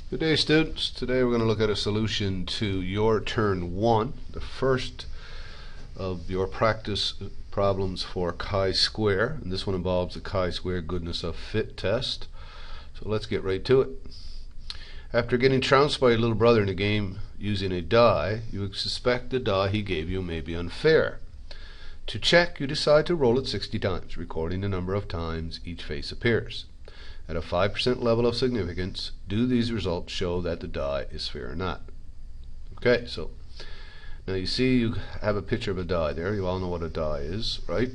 Good day, students. Today we're going to look at a solution to your turn 1, the first of your practice problems for chi-square, and this one involves the chi-square goodness of fit test. So let's get right to it. After getting trounced by your little brother in a game using a die, you would suspect the die he gave you may be unfair. To check, you decide to roll it 60 times, recording the number of times each face appears. At a 5% level of significance, do these results show that the die is fair or not? Okay, so now you see you have a picture of a die there. You all know what a die is, right?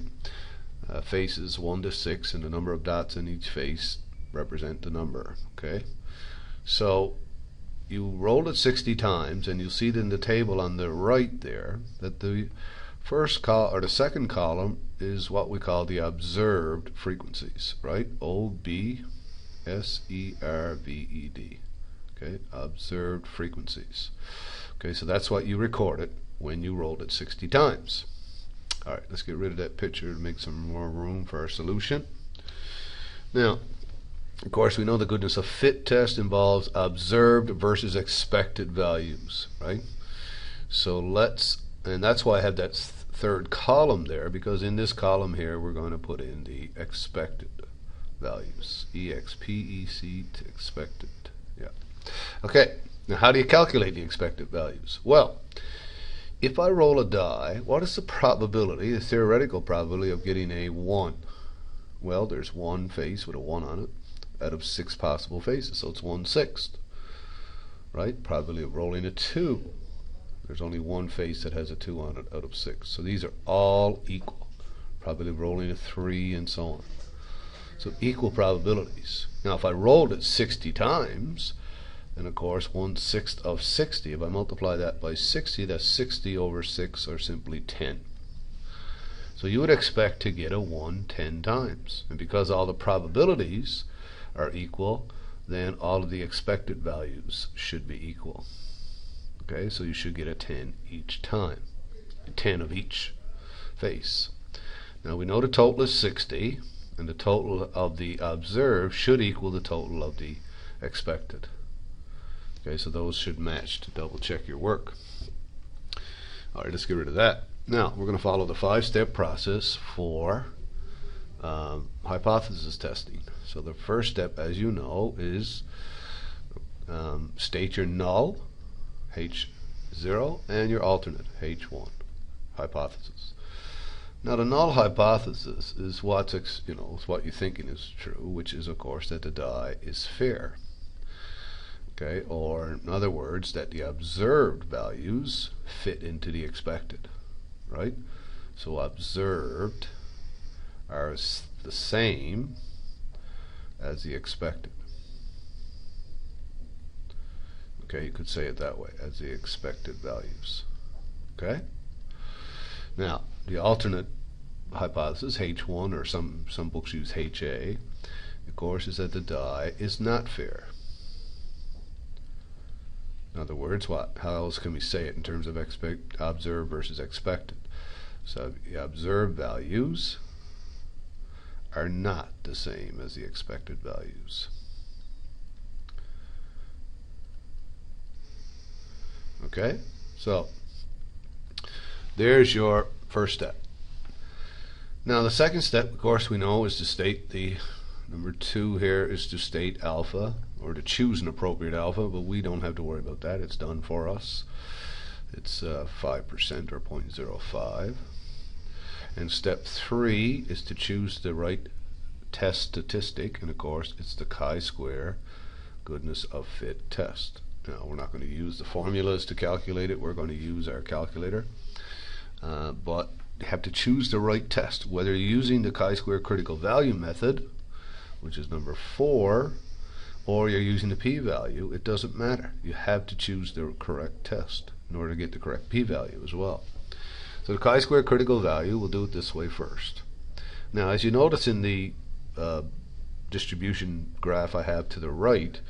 Faces 1 to 6, and the number of dots in each face represent the number. Okay, so you rolled it 60 times, and you'll see it in the table on the right there that the second column is what we call the observed frequencies, right? OBSERVED. Okay, observed frequencies. Okay, so that's what you recorded when you rolled it 60 times. All right, let's get rid of that picture to make some more room for our solution. Now, of course, we know the goodness of fit test involves observed versus expected values, right? So and that's why I have that third column there, because in this column here we're going to put in the expected values. EXPECT, expected. Yeah. Okay, now how do you calculate the expected values? Well, if I roll a die, what is the probability, the theoretical probability of getting a 1? Well, there's one face with a 1 on it out of 6 possible faces, so it's 1/6. Right? Probability of rolling a 2. There's only one face that has a 2 on it out of 6. So these are all equal. Probability of rolling a 3 and so on. So equal probabilities. Now if I rolled it 60 times, then of course 1/6 of 60, if I multiply that by 60, that's 60 over 6, or simply 10. So you would expect to get a 1 10 times. And because all the probabilities are equal, then all of the expected values should be equal. Okay, so you should get a 10 each time, 10 of each face. Now we know the total is 60, and the total of the observed should equal the total of the expected. Okay, so those should match to double check your work. All right, let's get rid of that. Now we're going to follow the 5-step process for hypothesis testing. So the first step, as you know, is state your null, H0, and your alternate, H1, hypothesis. Now the null hypothesis is what you're thinking is true, which is of course that the die is fair. Okay, or in other words, that the observed values fit into the expected, right? So observed are the same as the expected. Okay, you could say it that way, as the expected values. Okay? Now, the alternate hypothesis, H1, or some books use HA, of course, is that the die is not fair. In other words, how else can we say it in terms of observed versus expected? So the observed values are not the same as the expected values. Okay, so there's your first step. Now the second step, of course, we know is to state the number 2 here is to state alpha, or to choose an appropriate alpha, but we don't have to worry about that. It's done for us. It's 5% or 0.05. And step 3 is to choose the right test statistic, and of course it's the chi-square goodness of fit test. Now we're not going to use the formulas to calculate it. We're going to use our calculator, but you have to choose the right test, whether you're using the chi-square critical value method, which is number 4, or you're using the p-value. It doesn't matter. You have to choose the correct test in order to get the correct p-value as well. So the chi-square critical value, we'll do it this way first. Now as you notice in the distribution graph I have to the right,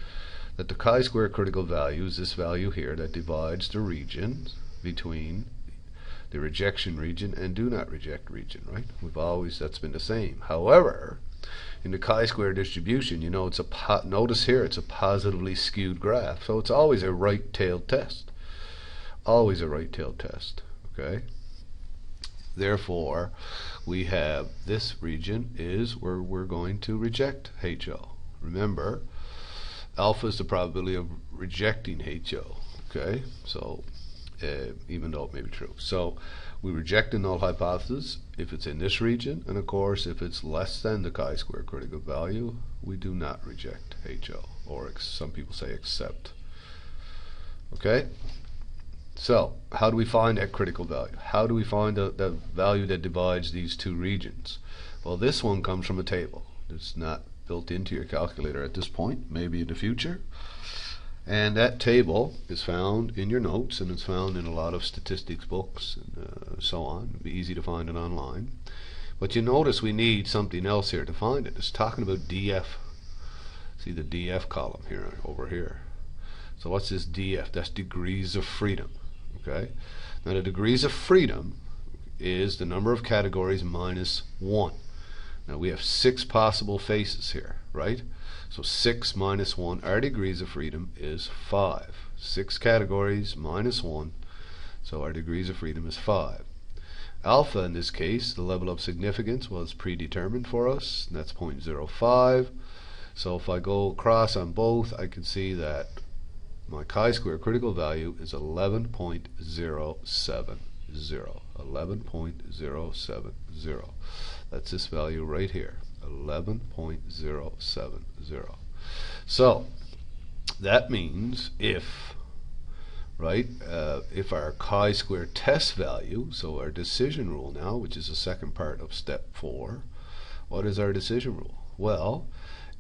that the chi-square critical value is this value here that divides the region between the rejection region and do not reject region, right? That's been the same. However, In the chi-square distribution, you know, notice here it's a positively skewed graph, so it's always a right-tailed test. Always a right-tailed test. Okay. Therefore, we have this region is where we're going to reject HO. Remember, alpha is the probability of rejecting HO. Okay, so even though it may be true, so we reject the null hypothesis if it's in this region, and of course if it's less than the chi-square critical value, we do not reject HO, or some people say accept. Okay, so how do we find that critical value? How do we find the value that divides these two regions? Well, this one comes from a table. It's not built into your calculator at this point, maybe in the future. And that table is found in your notes, and it's found in a lot of statistics books and so on. It'd be easy to find it online. But you notice we need something else here to find it. It's talking about DF. See the DF column here, over here. So what's this DF? That's degrees of freedom. Okay. Now the degrees of freedom is the number of categories minus 1. Now we have 6 possible faces here, right? So 6 minus 1, our degrees of freedom is 5. 6 categories minus 1, so our degrees of freedom is 5. Alpha in this case, the level of significance was predetermined for us, and that's 0.05. So if I go across on both, I can see that my chi-square critical value is 11.070. 11.070. That's this value right here. 11.070. So that means if our chi-square test value, so our decision rule now, which is the second part of step 4, what is our decision rule? Well,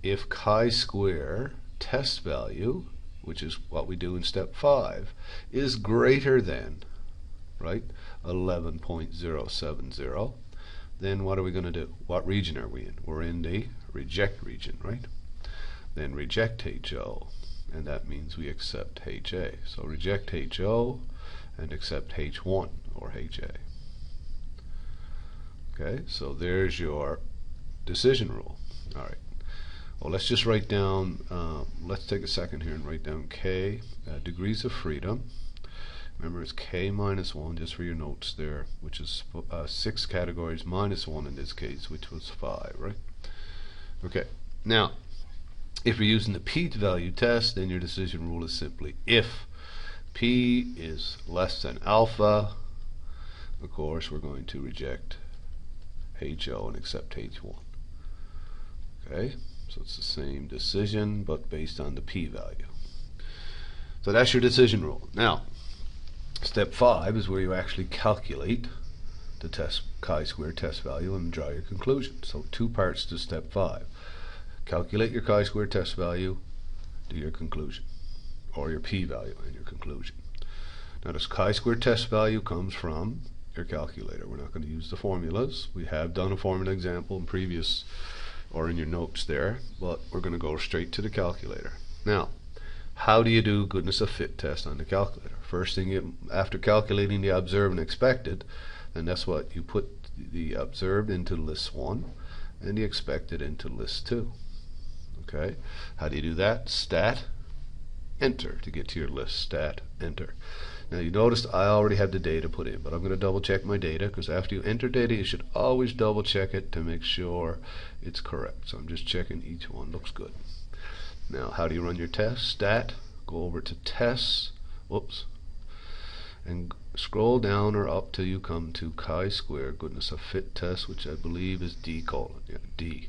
if chi-square test value, which is what we do in step 5, is greater than 11.070, then what are we going to do? What region are we in? We're in the reject region, right? Then reject HO, and that means we accept HA. So reject HO and accept H1 or HA. Okay, so there's your decision rule. All right. Well, let's just write down, let's take a second here and write down K, degrees of freedom. Remember, it's K minus 1, just for your notes there, which is 6 categories minus 1 in this case, which was 5, right? Okay, now, if you're using the p-value test, then your decision rule is simply if p is less than alpha, of course, we're going to reject HO and accept H1. Okay, so it's the same decision, but based on the p-value. So that's your decision rule. Now, step 5 is where you actually calculate the chi-square test value and draw your conclusion. So 2 parts to step 5. Calculate your chi-square test value, do your conclusion, or your p-value and your conclusion. Now this chi-square test value comes from your calculator. We're not going to use the formulas. We have done a formula example in previous or in your notes there, but we're going to go straight to the calculator. Now, how do you do goodness of fit test on the calculator? First thing, after calculating the observed and expected, then that's what you put the observed into list 1 and the expected into list 2. Okay, how do you do that? Stat, enter to get to your list. Stat, enter. Now you noticed I already have the data put in, but I'm going to double check my data, because after you enter data you should always double check it to make sure it's correct. So I'm just checking each one. Looks good. Now, how do you run your test? Stat, go over to tests, whoops, and scroll down or up till you come to chi-square goodness of fit test, which I believe is D:, yeah, D.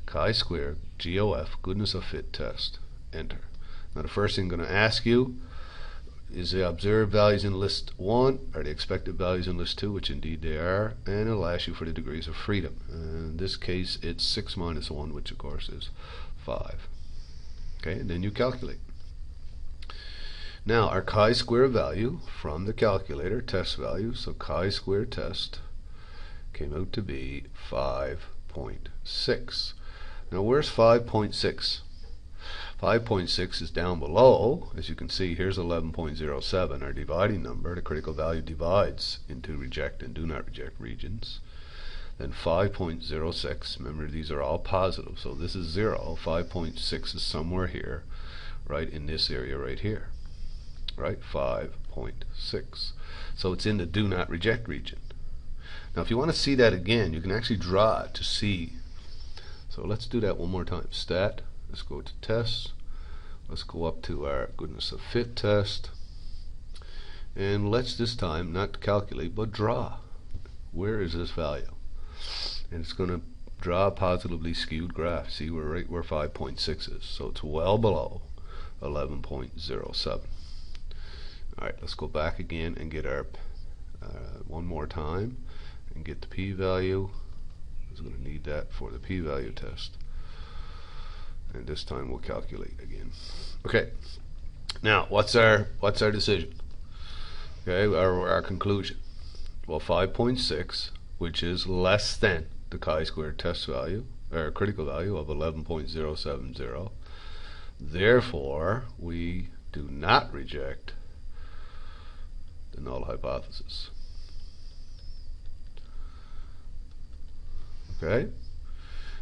Chi-square GOF goodness of fit test. Enter. Now the first thing I'm going to ask you is the observed values in list 1 are the expected values in list 2, which indeed they are, and it'll ask you for the degrees of freedom. In this case it's 6 minus 1, which of course is 5. Okay, and then you calculate. Now our chi-square value from the calculator, test value, so chi-square test came out to be 5.6. Now where's 5.6? 5.6 is down below. As you can see, here's 11.07, our dividing number. The critical value divides into reject and do not reject regions. then 5.06. Remember, these are all positive, so this is 0. 5.6 is somewhere here, right in this area right here, right? 5.6. So it's in the do not reject region. Now, if you want to see that again, you can actually draw it to see. So let's do that one more time. Stat. Let's go to tests. Let's go up to our goodness of fit test. And let's this time not calculate, but draw. Where is this value? And it's going to draw a positively skewed graph. See, we're right where 5.6 is. So it's well below 11.07. Alright, let's go back again and get our one more time and get the p-value. I'm going to need that for the p-value test. And this time we'll calculate again. Okay. Now, what's our decision? Okay, our conclusion. Well, 5.6, which is less than the chi-square test value, or critical value of 11.070. Therefore, we do not reject the null hypothesis. Okay?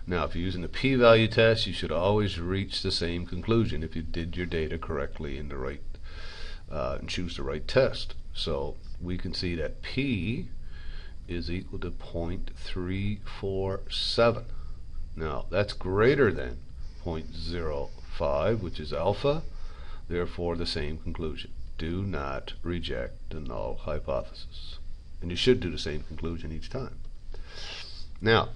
Now, if you're using the p-value test, you should always reach the same conclusion if you did your data correctly in the right and choose the right test. So we can see that p is equal to 0.347. Now, that's greater than 0.05, which is alpha. Therefore, the same conclusion. Do not reject the null hypothesis. And you should do the same conclusion each time. Now,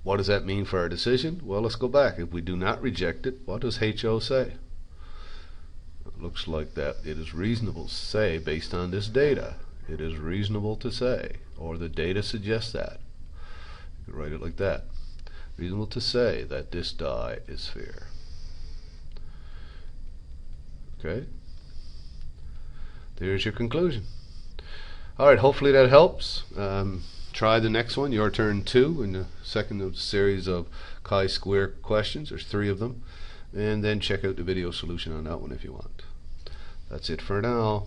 what does that mean for our decision? Well, let's go back. If we do not reject it, what does HO say? It looks like that it is reasonable to say, based on this data, it is reasonable to say, or the data suggests that. You can write it like that. Reasonable to say that this die is fair. Okay? There's your conclusion. Alright, hopefully that helps. Try the next one, your turn 2, in the second of the series of chi-square questions. There's 3 of them. And then check out the video solution on that one if you want. That's it for now.